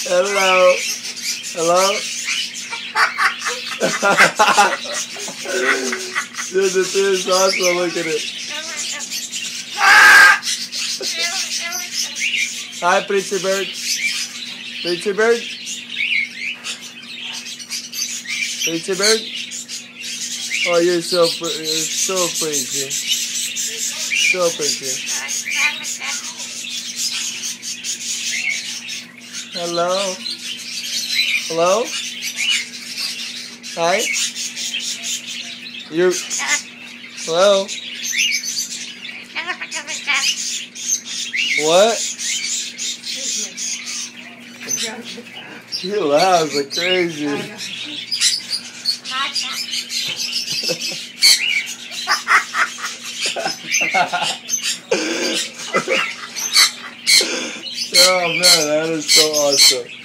Hello. Hello. Dude, the thing is awesome. Look at it. Hi, pretty bird. Pretty bird. Pretty bird. Oh, you're so pretty. You're so pretty. So pretty. Hello. Hello. Hi. You. Hello. What? He laughs like crazy. Oh man, that is so awesome.